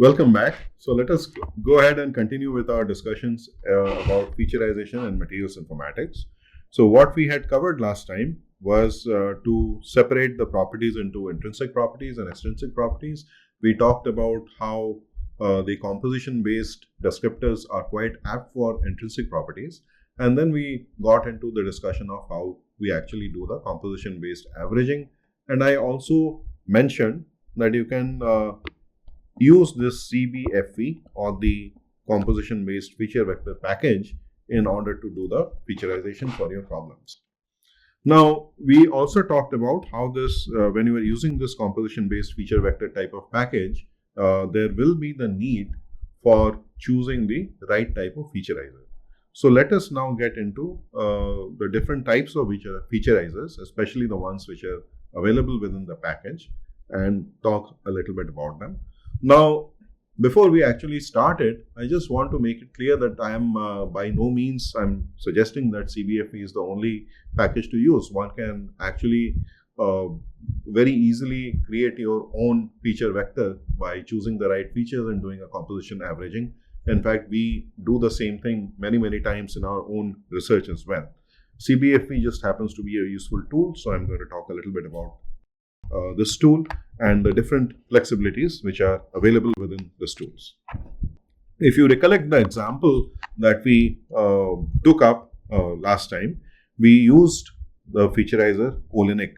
Welcome back. So let us go ahead and continue with our discussions about featurization and materials informatics. So what we had covered last time was to separate the properties into intrinsic properties and extrinsic properties. We talked about how the composition-based descriptors are quite apt for intrinsic properties. And then we got into the discussion of how we actually do the composition-based averaging. And I also mentioned that you can use this CBFE or the composition based feature vector package in order to do the featurization for your problems. Now, we also talked about how this, when you are using this composition based feature vector type of package, there will be the need for choosing the right type of featurizer. So let us now get into the different types of featurizers, especially the ones which are available within the package, and talk a little bit about them. Now, before we actually start it, I just want to make it clear that I am by no means I'm suggesting that CBFE is the only package to use. One can actually very easily create your own feature vector by choosing the right features and doing a composition averaging. In fact, we do the same thing many times in our own research as well. CBFE just happens to be a useful tool, so I'm going to talk a little bit about this tool and the different flexibilities which are available within this tools. If you recollect the example that we took up last time, we used the featurizer Olenek.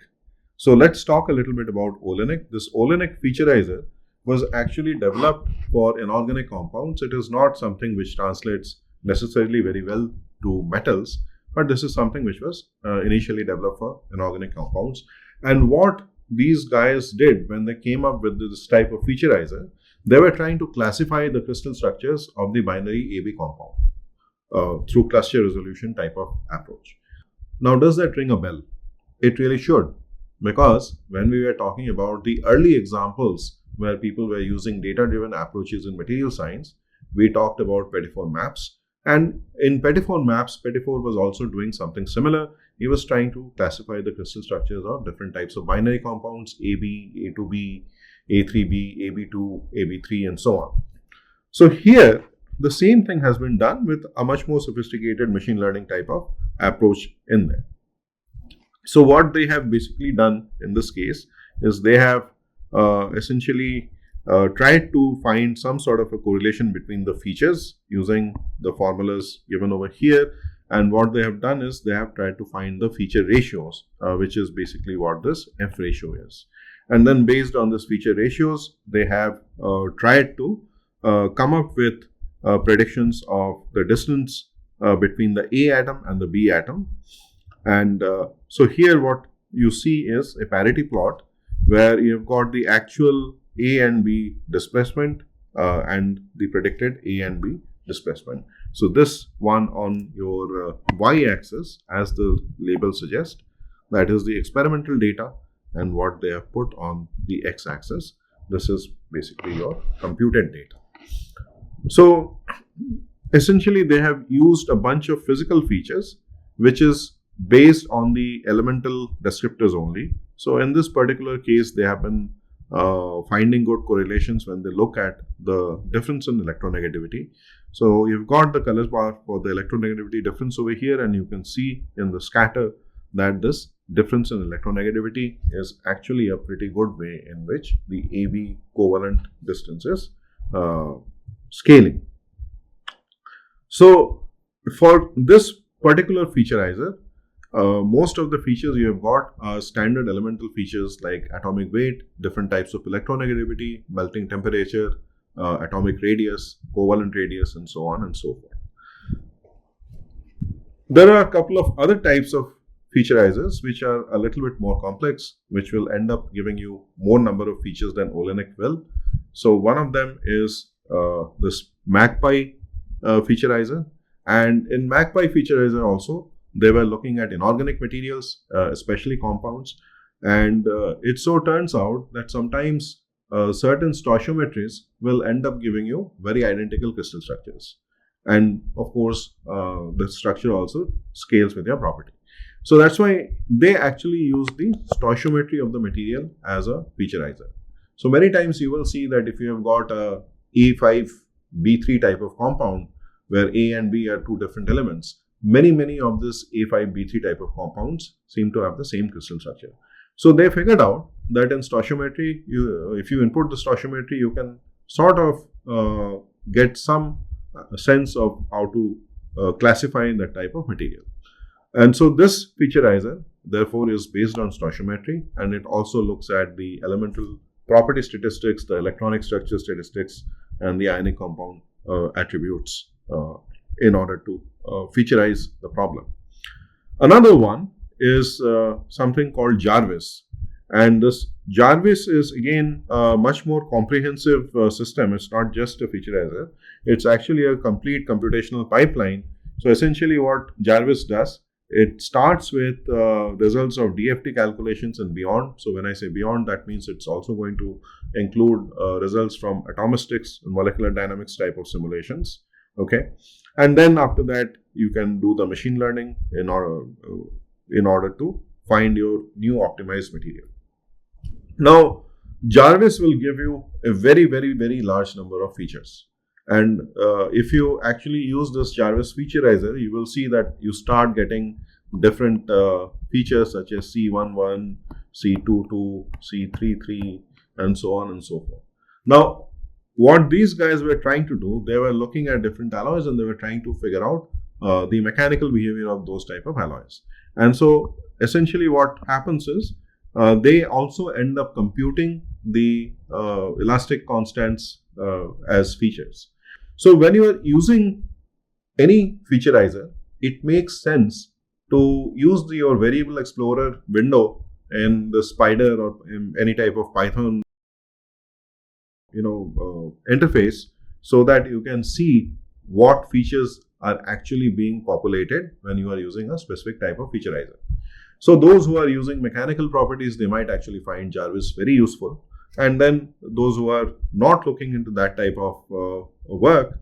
So let's talk a little bit about Olenek. This Olenek featurizer was actually developed for inorganic compounds. It is not something which translates necessarily very well to metals, but this is something which was initially developed for inorganic compounds. And what these guys did when they came up with this type of featurizer, they were trying to classify the crystal structures of the binary AB compound through cluster resolution type of approach. Now, does that ring a bell? It really should, because when we were talking about the early examples where people were using data-driven approaches in material science, we talked about Pettifor maps. And in Pettifor maps, Pettifor was also doing something similar. He was trying to classify the crystal structures of different types of binary compounds, AB, A2B, A3B, AB2, AB3, and so on. So here, the same thing has been done with a much more sophisticated machine learning type of approach in there. So what they have basically done in this case is they have essentially tried to find some sort of a correlation between the features using the formulas given over here. And what they have done is they have tried to find the feature ratios, which is basically what this F ratio is. And then based on this feature ratios, they have tried to come up with predictions of the distance between the A atom and the B atom. And so here what you see is a parity plot where you've got the actual A and B displacement and the predicted A and B displacement. So this one on your y-axis, as the label suggests, that is the experimental data, and what they have put on the x-axis, this is basically your computed data. So essentially they have used a bunch of physical features which is based on the elemental descriptors only. So in this particular case, they have been finding good correlations when they look at the difference in electronegativity. So you've got the colors bar for the electronegativity difference over here, and you can see in the scatter that this difference in electronegativity is actually a pretty good way in which the AB covalent distance is scaling. So for this particular featurizer, most of the features you have got are standard elemental features like atomic weight, different types of electronegativity, melting temperature, atomic radius, covalent radius, and so on and so forth. There are a couple of other types of featurizers which are a little bit more complex, which will end up giving you more number of features than Olenek will. So one of them is this Magpie featurizer, and in Magpie featurizer also they were looking at inorganic materials, especially compounds, and it so turns out that sometimes certain stoichiometries will end up giving you very identical crystal structures, and of course the structure also scales with your property. So that's why they actually use the stoichiometry of the material as a featurizer. So many times you will see that if you have got a A5B3 type of compound, where A and B are two different elements. Many of this A5B3 type of compounds seem to have the same crystal structure. So they figured out that in stoichiometry, if you input the stoichiometry, you can sort of get some sense of how to classify that type of material. And so this featurizer, therefore, is based on stoichiometry, and it also looks at the elemental property statistics, the electronic structure statistics, and the ionic compound attributes in order to featurize the problem. Another one is something called Jarvis. And this Jarvis is again a much more comprehensive system. It's not just a featurizer. It's actually a complete computational pipeline. So essentially what Jarvis does, it starts with results of DFT calculations and beyond. So when I say beyond, that means it's also going to include results from atomistics and molecular dynamics type of simulations. Okay. And then after that, you can do the machine learning in order to find your new optimized material. Now, Jarvis will give you a very large number of features. And if you actually use this Jarvis featurizer, you will see that you start getting different features such as C11, C22, C33, and so on and so forth. Now, what these guys were trying to do, they were looking at different alloys and they were trying to figure out the mechanical behavior of those type of alloys. And so essentially what happens is they also end up computing the elastic constants as features. So when you are using any featurizer, it makes sense to use your variable explorer window in the Spider or in any type of Python interface, so that you can see what features are actually being populated when you are using a specific type of featurizer. So those who are using mechanical properties, they might actually find Jarvis very useful. And then those who are not looking into that type of work,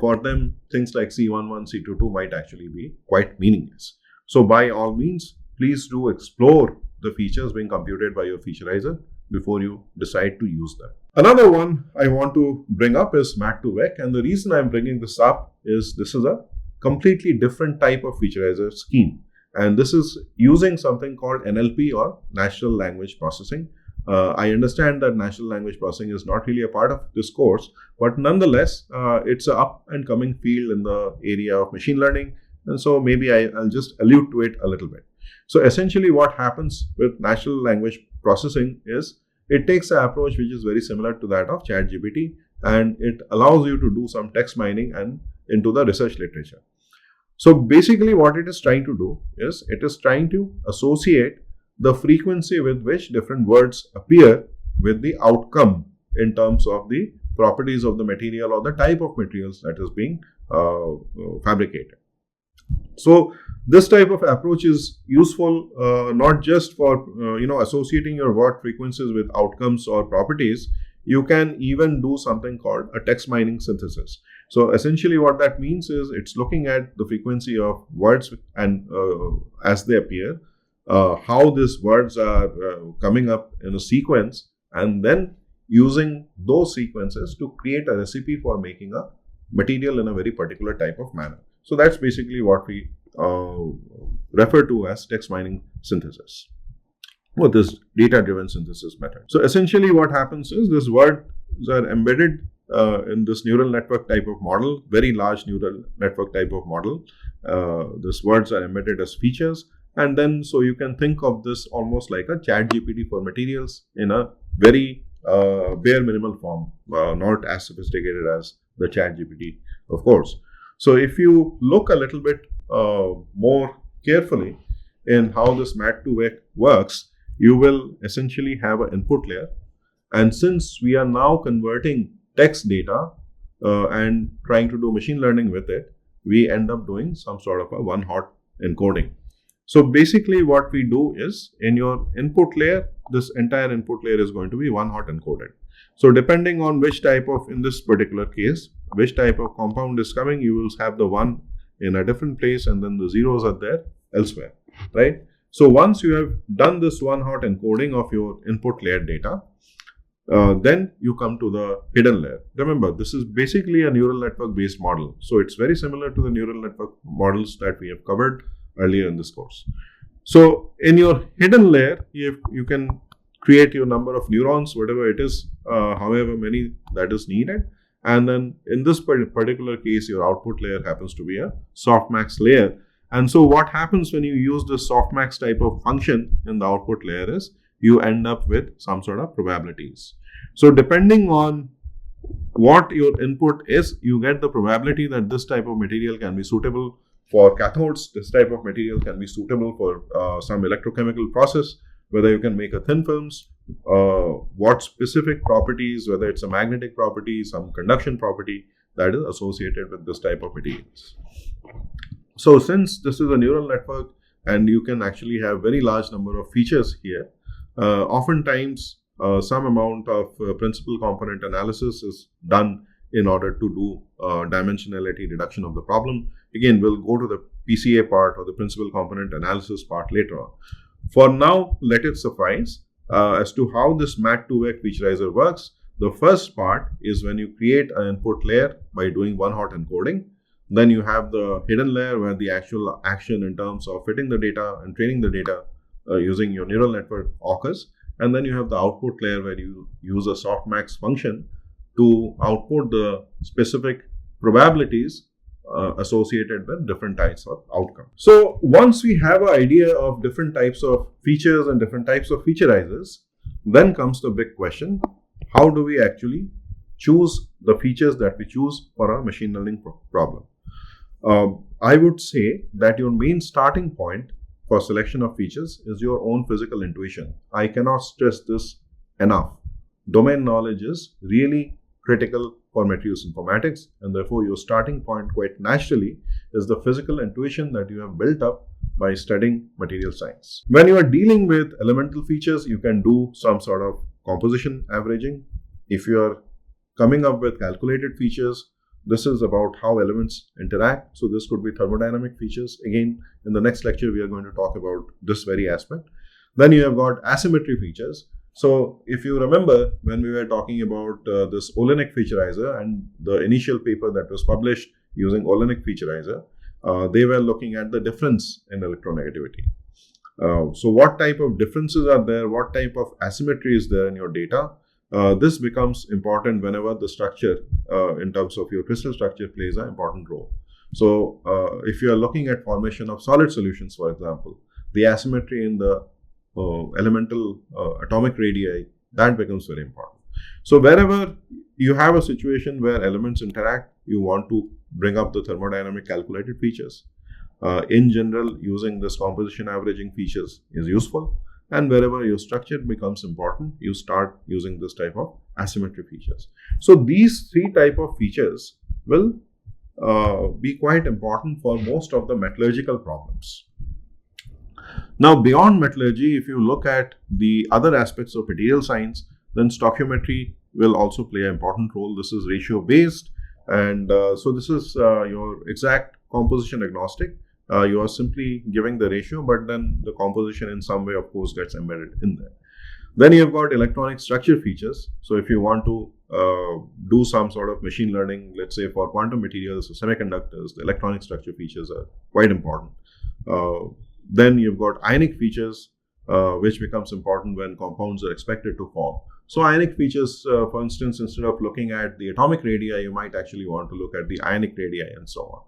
for them, things like C11, C22 might actually be quite meaningless. So by all means, please do explore the features being computed by your featurizer before you decide to use them. Another one I want to bring up is mat2vec, and the reason I'm bringing this up is this is a completely different type of featurizer scheme, and this is using something called NLP or natural language processing. I understand that natural language processing is not really a part of this course, but nonetheless, it's an up and coming field in the area of machine learning, and so maybe I'll just allude to it a little bit. So essentially what happens with natural language processing is it takes an approach which is very similar to that of ChatGPT, and it allows you to do some text mining and into the research literature. So basically what it is trying to do is it is trying to associate the frequency with which different words appear with the outcome in terms of the properties of the material or the type of materials that is being fabricated. So this type of approach is useful not just for associating your word frequencies with outcomes or properties. You can even do something called a text mining synthesis. So essentially what that means is it's looking at the frequency of words and as they appear, how these words are coming up in a sequence, and then using those sequences to create a recipe for making a material in a very particular type of manner. So that's basically what we refer to as text mining synthesis, or this data-driven synthesis method. So essentially what happens is these words are embedded in this neural network type of model, very large neural network type of model. These words are embedded as features, and then so you can think of this almost like a ChatGPT for materials in a very bare minimal form, not as sophisticated as the ChatGPT, of course. So if you look a little bit more carefully in how this mat2vec works, you will essentially have an input layer. And since we are now converting text data and trying to do machine learning with it, we end up doing some sort of a one-hot encoding. So basically what we do is in your input layer, this entire input layer is going to be one-hot encoded. So depending on which type of, in this particular case, which type of compound is coming, you will have the 1 in a different place and then the zeros are there elsewhere, right? So once you have done this one-hot encoding of your input layer data, Then you come to the hidden layer. Remember, this is basically a neural network based model. So it's very similar to the neural network models that we have covered earlier in this course. So in your hidden layer, you can create your number of neurons, whatever it is, however many that is needed. And then in this particular case, your output layer happens to be a softmax layer. And so what happens when you use the softmax type of function in the output layer is you end up with some sort of probabilities. So depending on what your input is, you get the probability that this type of material can be suitable for cathodes, this type of material can be suitable for some electrochemical process, whether you can make a thin films, what specific properties, whether it's a magnetic property, some conduction property that is associated with this type of materials. So since this is a neural network and you can actually have very large number of features here, oftentimes some amount of principal component analysis is done in order to do dimensionality reduction of the problem. Again, we'll go to the PCA part or the principal component analysis part later on. For now, let it suffice as to how this MAT2 featurizer works. The first part is when you create an input layer by doing one-hot encoding. Then you have the hidden layer where the actual action in terms of fitting the data and training the data using your neural network occurs. And then you have the output layer where you use a softmax function to output the specific probabilities associated with different types of outcomes. So once we have an idea of different types of features and different types of featurizers, then comes the big question: how do we actually choose the features that we choose for our machine learning problem? I would say that your main starting point for selection of features is your own physical intuition. I cannot stress this enough. Domain knowledge is really critical for materials informatics, and therefore your starting point quite naturally is the physical intuition that you have built up by studying material science. When you are dealing with elemental features, you can do some sort of composition averaging. If you are coming up with calculated features, this is about how elements interact. So this could be thermodynamic features. Again, in the next lecture, we are going to talk about this very aspect. Then you have got asymmetry features. So if you remember when we were talking about this Olenek featurizer and the initial paper that was published using Olenek featurizer, they were looking at the difference in electronegativity. So what type of differences are there? What type of asymmetry is there in your data? This becomes important whenever the structure in terms of your crystal structure plays an important role. So if you are looking at formation of solid solutions, for example, the asymmetry in the elemental atomic radii, that becomes very important. So wherever you have a situation where elements interact, you want to bring up the thermodynamic calculated features. In general, using this composition averaging features is useful. And wherever your structure becomes important, you start using this type of asymmetry features. So these three type of features will be quite important for most of the metallurgical problems. Now, beyond metallurgy, if you look at the other aspects of material science, then stoichiometry will also play an important role. This is ratio based, and so this is your exact composition agnostic. You are simply giving the ratio, but then the composition in some way, of course, gets embedded in there. Then you've got electronic structure features. So if you want to do some sort of machine learning, let's say for quantum materials or semiconductors, the electronic structure features are quite important. Then you've got ionic features, which becomes important when compounds are expected to form. So ionic features, for instance, instead of looking at the atomic radii, you might actually want to look at the ionic radii and so on.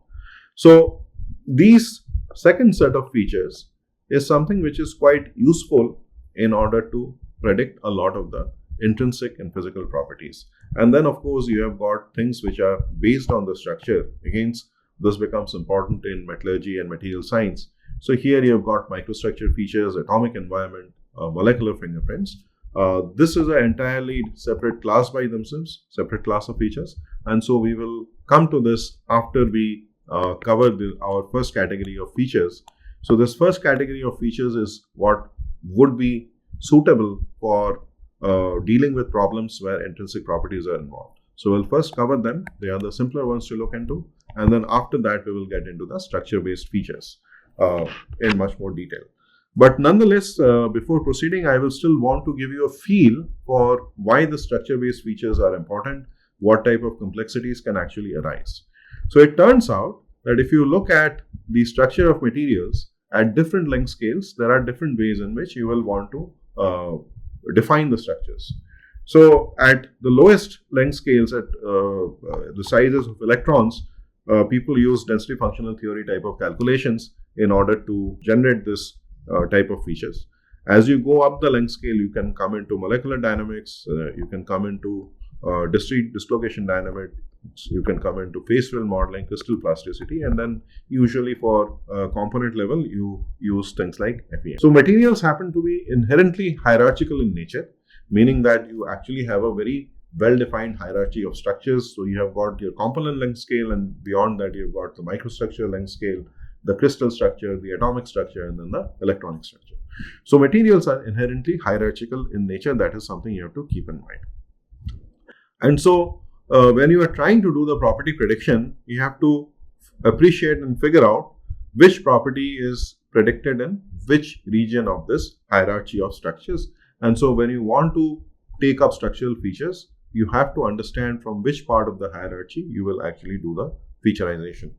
So these second set of features is something which is quite useful in order to predict a lot of the intrinsic and physical properties. And then, of course, you have got things which are based on the structure. Again, this becomes important in metallurgy and material science. So here you've got microstructure features, atomic environment, molecular fingerprints. This is an entirely separate class by themselves, separate class of features. And so we will come to this after we cover our first category of features. So this first category of features is what would be suitable for dealing with problems where intrinsic properties are involved. So we'll first cover them. They are the simpler ones to look into. And then after that, we will get into the structure-based features in much more detail. But nonetheless, before proceeding, I will still want to give you a feel for why the structure-based features are important, what type of complexities can actually arise. So it turns out that if you look at the structure of materials at different length scales, there are different ways in which you will want to define the structures. So at the lowest length scales, at the sizes of electrons, people use density functional theory type of calculations in order to generate this type of features. As you go up the length scale, you can come into molecular dynamics, you can come into discrete dislocation dynamics, you can come into phase field modeling, crystal plasticity, and then usually for component level, you use things like FEM. So materials happen to be inherently hierarchical in nature, meaning that you actually have a very well-defined hierarchy of structures. So you have got your component length scale, and beyond that you've got the microstructure length scale, the crystal structure, the atomic structure, and then the electronic structure. So materials are inherently hierarchical in nature. That is something you have to keep in mind. And so when you are trying to do the property prediction, you have to appreciate and figure out which property is predicted in which region of this hierarchy of structures. And so when you want to take up structural features, you have to understand from which part of the hierarchy you will actually do the featurization.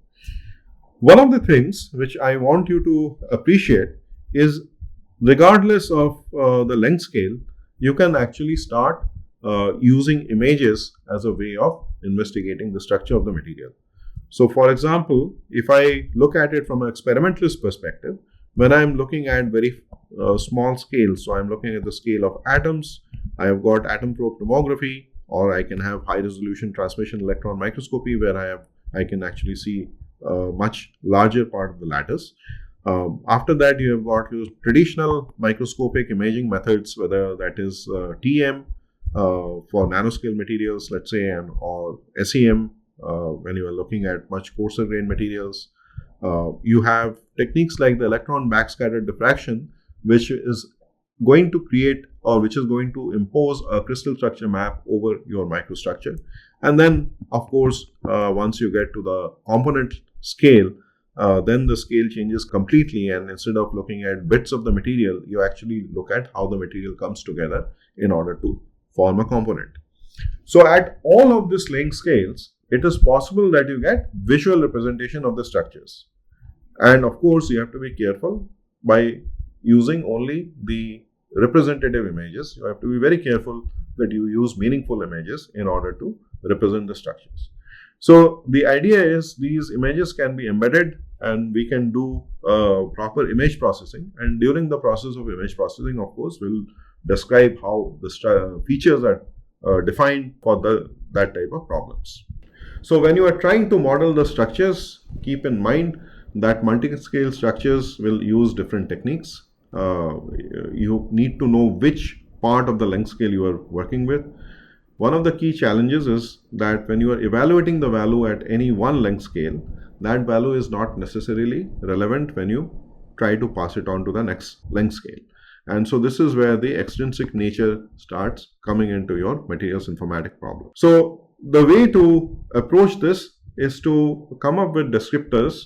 One of the things which I want you to appreciate is, regardless of the length scale, you can actually start using images as a way of investigating the structure of the material. So for example, if I look at it from an experimentalist perspective, when I'm looking at very small scales, so I'm looking at the scale of atoms, I have got atom probe tomography, or I can have high resolution transmission electron microscopy where I can actually see a much larger part of the lattice. After that, you have got your traditional microscopic imaging methods, whether that is TM for nanoscale materials, let's say, or SEM when you are looking at much coarser grain materials. You have techniques like the electron backscatter diffraction, which is going to create, or which is going to impose a crystal structure map over your microstructure. And then, of course, once you get to the component scale, then the scale changes completely, and instead of looking at bits of the material, you actually look at how the material comes together in order to form a component. So at all of these length scales, it is possible that you get visual representation of the structures. And of course, you have to be careful by using only the representative images. You have to be very careful that you use meaningful images in order to represent the structures. So the idea is these images can be embedded, and we can do proper image processing. And during the process of image processing, of course, we'll describe how the features are defined for that type of problems. So when you are trying to model the structures, keep in mind that multi-scale structures will use different techniques. You need to know which part of the length scale you are working with. One of the key challenges is that when you are evaluating the value at any one length scale, that value is not necessarily relevant when you try to pass it on to the next length scale. And so this is where the extrinsic nature starts coming into your materials informatics problem. So the way to approach this is to come up with descriptors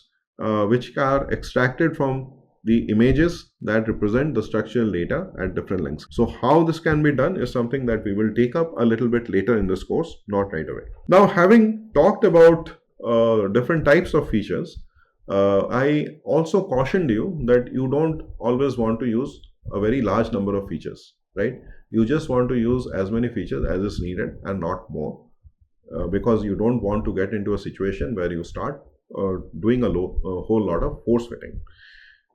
which are extracted from the images that represent the structural data at different lengths. So how this can be done is something that we will take up a little bit later in this course, not right away. Now, having talked about different types of features, I also cautioned you that you don't always want to use a very large number of features, right? You just want to use as many features as is needed and not more, because you don't want to get into a situation where you start doing a whole lot of force fitting.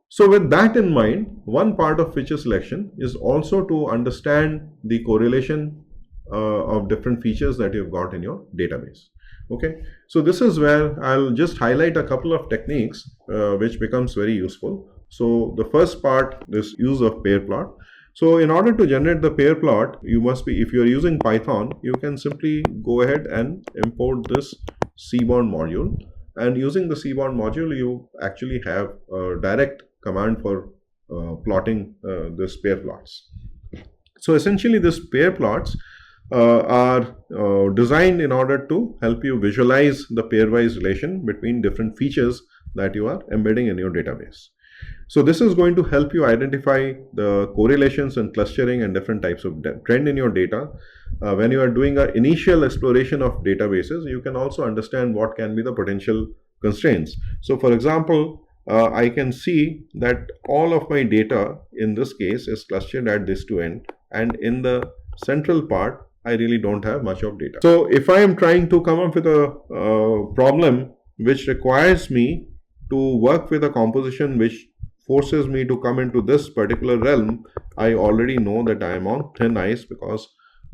So with that in mind, one part of feature selection is also to understand the correlation of different features that you've got in your database. Okay, so this is where I'll just highlight a couple of techniques which becomes very useful. So the first part is use of pair plot. So in order to generate the pair plot, you must be, if you're using Python, you can simply go ahead and import this cbond module. And using the cbond module, you actually have a direct command for plotting this pair plots. So essentially, these pair plots are designed in order to help you visualize the pairwise relation between different features that you are embedding in your database. So this is going to help you identify the correlations and clustering and different types of trend in your data. When you are doing an initial exploration of databases, you can also understand what can be the potential constraints. So for example, I can see that all of my data in this case is clustered at this two end, and in the central part I really don't have much of data. So if I am trying to come up with a problem which requires me to work with a composition which forces me to come into this particular realm, I already know that I am on thin ice, because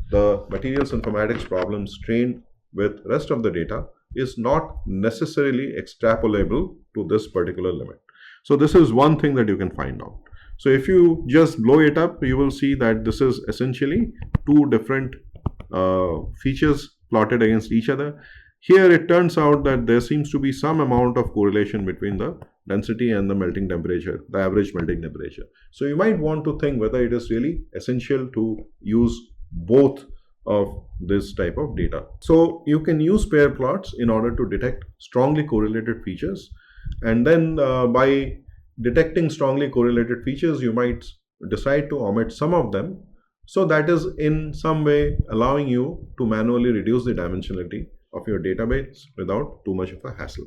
the materials informatics problems trained with rest of the data is not necessarily extrapolable to this particular limit. So this is one thing that you can find out. So if you just blow it up, you will see that this is essentially two different features plotted against each other. Here it turns out that there seems to be some amount of correlation between the density and the melting temperature, the average melting temperature. So you might want to think whether it is really essential to use both of this type of data. So you can use pair plots in order to detect strongly correlated features, and then by detecting strongly correlated features, you might decide to omit some of them. So that is in some way allowing you to manually reduce the dimensionality of your database without too much of a hassle.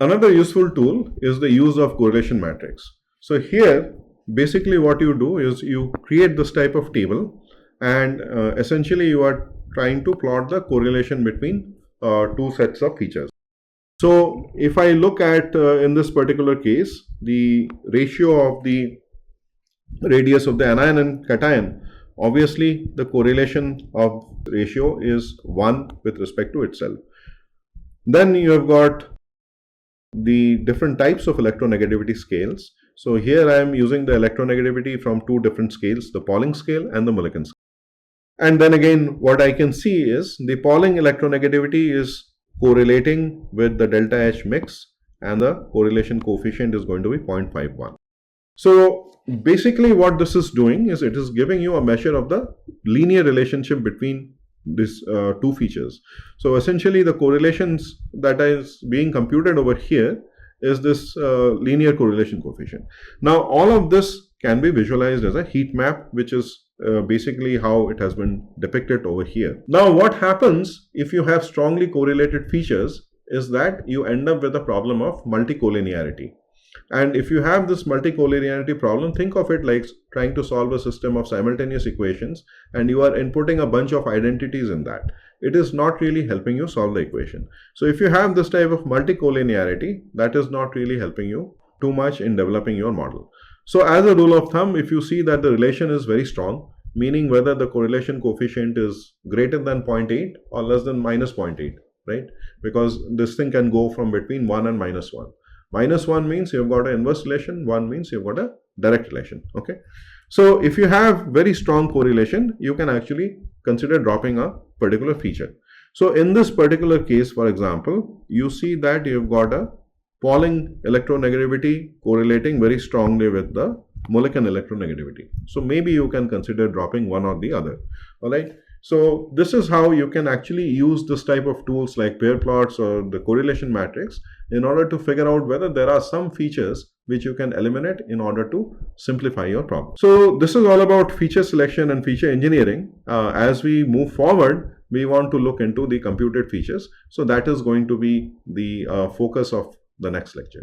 Another useful tool is the use of correlation matrix. So here, basically what you do is you create this type of table, and essentially you are trying to plot the correlation between two sets of features. So if I look at in this particular case, the ratio of the radius of the anion and cation, obviously the correlation of ratio is 1 with respect to itself. Then you have got the different types of electronegativity scales. So here I am using the electronegativity from two different scales, the Pauling scale and the Mulliken scale. And then again, what I can see is the Pauling electronegativity is correlating with the delta H mix, and the correlation coefficient is going to be 0.51. So basically what this is doing is it is giving you a measure of the linear relationship between these two features. So essentially the correlations that is being computed over here is this linear correlation coefficient. Now all of this can be visualized as a heat map, which is basically how it has been depicted over here. Now what happens if you have strongly correlated features is that you end up with a problem of multicollinearity. And if you have this multicollinearity problem, think of it like trying to solve a system of simultaneous equations, and you are inputting a bunch of identities in that. It is not really helping you solve the equation. So if you have this type of multicollinearity, that is not really helping you too much in developing your model. So as a rule of thumb, if you see that the relation is very strong, meaning whether the correlation coefficient is greater than 0.8 or less than minus 0.8, right? Because this thing can go from between 1 and minus 1. Minus 1 means you've got an inverse relation, 1 means you've got a direct relation, okay? So if you have very strong correlation, you can actually consider dropping a particular feature. So in this particular case, for example, you see that you've got a Pauling electronegativity correlating very strongly with the Mulliken electronegativity. So maybe you can consider dropping one or the other, all right? So this is how you can actually use this type of tools like pair plots or the correlation matrix in order to figure out whether there are some features which you can eliminate in order to simplify your problem. So this is all about feature selection and feature engineering. As we move forward, we want to look into the computed features. So that is going to be the focus of the next lecture.